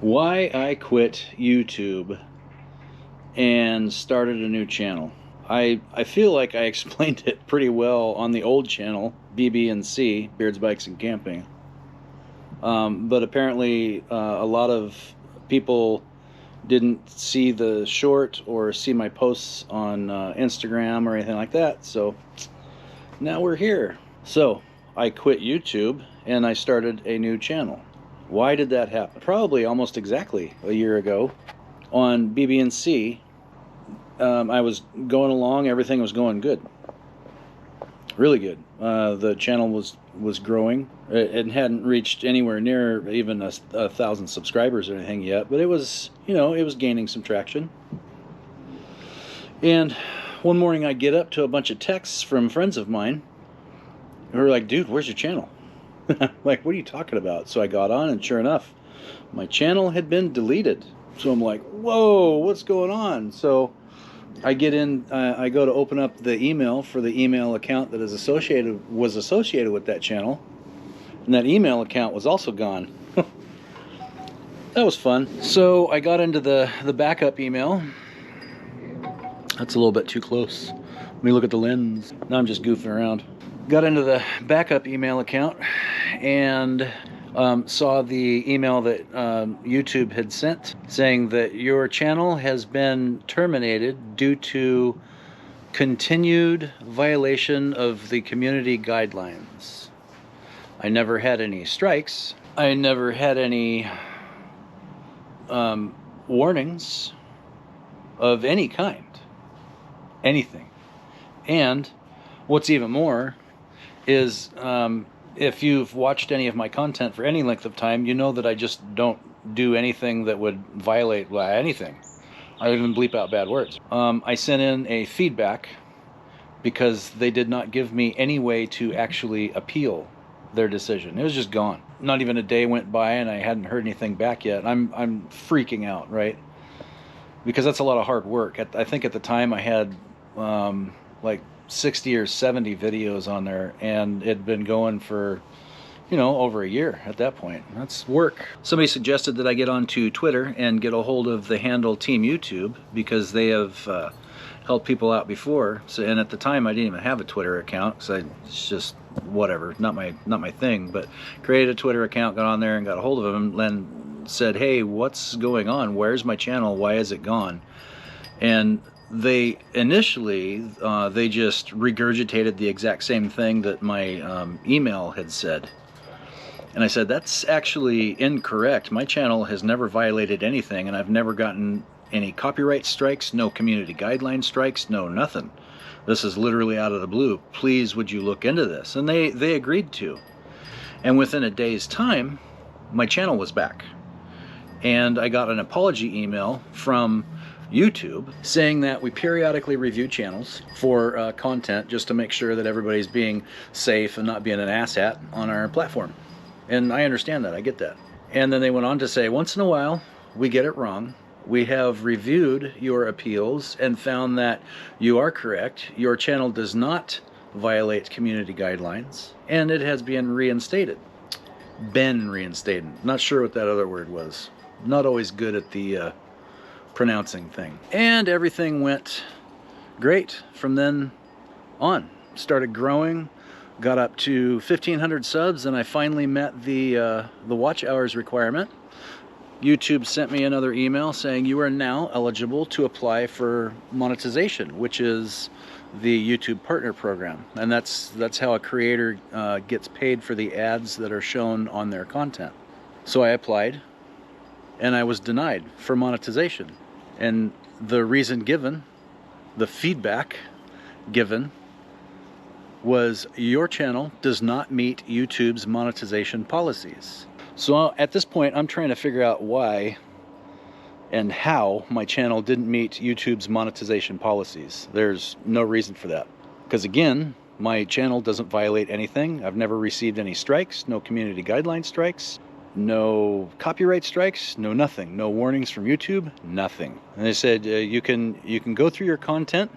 Why I quit YouTube and started a new channel. I feel like I explained it pretty well on the old channel, BB&C, Beards, Bikes, and Camping. But apparently a lot of people didn't see the short or see my posts on Instagram or anything like that, so now we're here. So I quit YouTube and I started a new channel. Why did that happen? Probably almost exactly a year ago on BB&C. I was going along, everything was going good, really good. The channel was growing. It hadn't reached anywhere near even a 1,000 subscribers or anything yet, but it was, you know, it was gaining some traction. And one morning I get up to a bunch of texts from friends of mine who were like, dude, where's your channel? Like, what are you talking about? So I got on, and sure enough, my channel had been deleted. So I'm like, whoa, what's going on? So I get in, I go to open up the email for the email account that was associated with that channel, and that email account was also gone. That was fun. So I got into the backup email. That's a little bit too close. Let me look at the lens. Now I'm just goofing around. Got into the backup email account and saw the email that YouTube had sent saying that your channel has been terminated due to continued violation of the community guidelines. I never had any strikes. I never had any warnings of any kind. Anything. And what's even more is if you've watched any of my content for any length of time, you know that I just don't do anything that would violate anything. I don't even bleep out bad words. I sent in a feedback because they did not give me any way to actually appeal their decision. It was just gone. Not even a day went by and I hadn't heard anything back yet. I'm freaking out, right? Because that's a lot of hard work. I think at the time I had like 60 or 70 videos on there, and it'd been going for, you know, over a year at that point. That's work. Somebody suggested that I get onto Twitter and get a hold of the handle Team YouTube because they have helped people out before. So, and at the time I didn't even have a Twitter account because it's just whatever, not my thing. But created a Twitter account, got on there and got a hold of them, and said, hey, what's going on? Where's my channel? Why is it gone? And they initially they just regurgitated the exact same thing that my email had said, and I said, that's actually incorrect. My channel has never violated anything, and I've never gotten any copyright strikes, no community guideline strikes, no nothing. This is literally out of the blue. Please, would you look into this? And they agreed to. And within a day's time, my channel was back, and I got an apology email from YouTube saying that we periodically review channels for content just to make sure that everybody's being safe and not being an asshat on our platform. And I understand that, I get that. And then they went on to say, once in a while we get it wrong. We have reviewed your appeals and found that you are correct. Your channel does not violate community guidelines, and it has been reinstated. Been reinstated. Not sure what that other word was. Not always good at the pronouncing thing. And everything went great from then on. Started growing, got up to 1,500 subs, and I finally met the watch hours requirement. YouTube sent me another email saying you are now eligible to apply for monetization, which is the YouTube Partner Program, and that's how a creator gets paid for the ads that are shown on their content. So I applied, and I was denied for monetization. And the reason given, the feedback given, was your channel does not meet YouTube's monetization policies. So at this point, I'm trying to figure out why and how my channel didn't meet YouTube's monetization policies. There's no reason for that. Because again, my channel doesn't violate anything. I've never received any strikes, no community guideline strikes, no copyright strikes, no nothing, no warnings from YouTube, nothing. And they said you can go through your content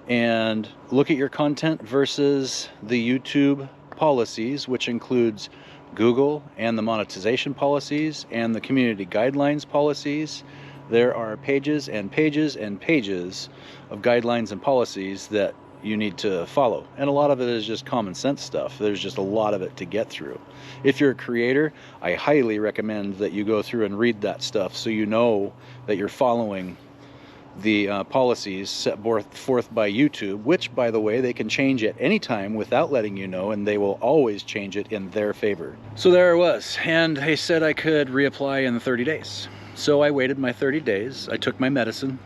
and look at your content versus the YouTube policies, which includes Google and the monetization policies and the community guidelines policies. There are pages and pages and pages of guidelines and policies that you need to follow. And a lot of it is just common sense stuff. There's just a lot of it to get through. If you're a creator, I highly recommend that you go through and read that stuff so you know that you're following the policies set forth by YouTube, which, by the way, they can change at any time without letting you know, and they will always change it in their favor. So there I was, and they said I could reapply in 30 days. So I waited my 30 days, I took my medicine,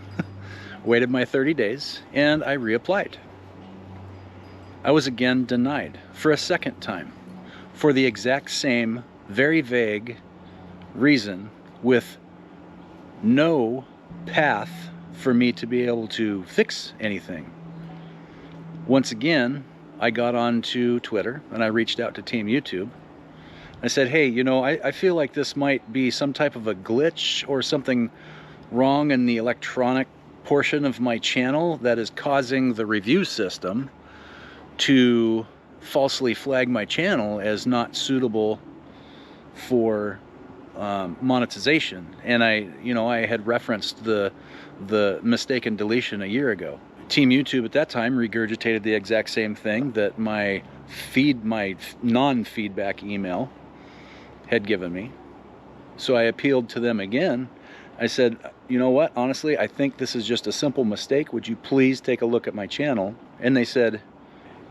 waited my 30 days, and I reapplied. I was again denied for a second time for the exact same very vague reason, with no path for me to be able to fix anything. Once again, I got onto Twitter and I reached out to Team YouTube. I said, hey, you know, I feel like this might be some type of a glitch or something wrong in the electronic portion of my channel that is causing the review system to falsely flag my channel as not suitable for monetization. And I had referenced the mistaken deletion a year ago. Team YouTube at that time regurgitated the exact same thing that my non-feedback email had given me. So I appealed to them again. I said, you know what, honestly, I think this is just a simple mistake. Would you please take a look at my channel? And they said,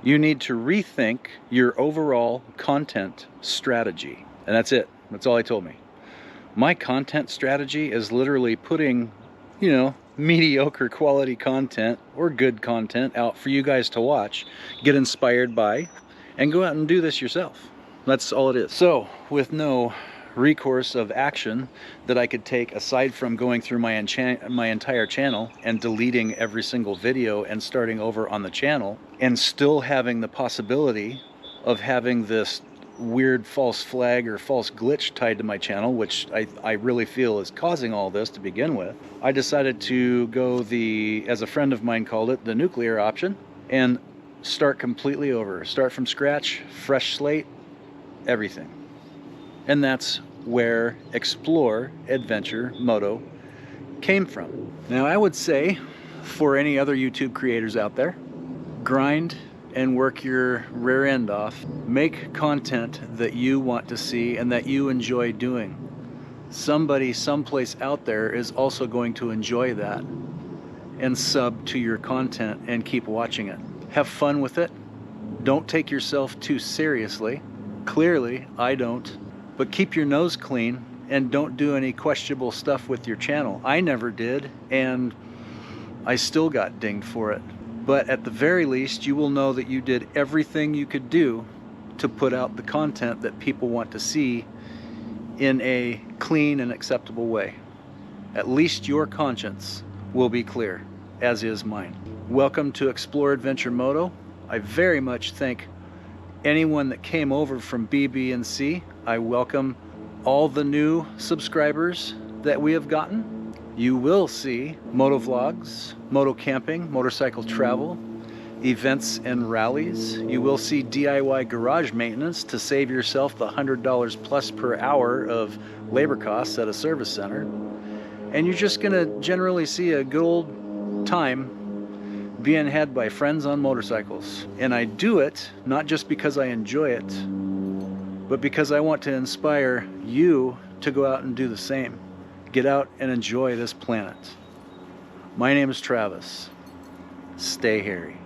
you need to rethink your overall content strategy. And that's it. That's all I told me. My content strategy is literally putting, you know, mediocre quality content or good content out for you guys to watch, get inspired by, and go out and do this yourself. That's all it is. So, with no recourse of action that I could take aside from going through my entire channel and deleting every single video and starting over on the channel, and still having the possibility of having this weird false flag or false glitch tied to my channel, which I really feel is causing all this to begin with, I decided to go as a friend of mine called it, the nuclear option, and start completely over. Start from scratch, fresh slate, everything. And that's where Explore Adventure Moto came from. Now, I would say, for any other YouTube creators out there, grind and work your rear end off. Make content that you want to see and that you enjoy doing. Somebody someplace out there is also going to enjoy that and sub to your content and keep watching it. Have fun with it. Don't take yourself too seriously. Clearly, I don't. But keep your nose clean and don't do any questionable stuff with your channel. I never did, and I still got dinged for it. But at the very least, you will know that you did everything you could do to put out the content that people want to see in a clean and acceptable way. At least your conscience will be clear, as is mine. Welcome to Explore Adventure Moto. I very much thank anyone that came over from BB&C. I welcome all the new subscribers that we have gotten. You will see moto vlogs, moto camping, motorcycle travel, events and rallies. You will see DIY garage maintenance to save yourself the $100 plus per hour of labor costs at a service center. And you're just gonna generally see a good old time being had by friends on motorcycles. And I do it not just because I enjoy it, but because I want to inspire you to go out and do the same. Get out and enjoy this planet. My name is Travis. Stay hairy.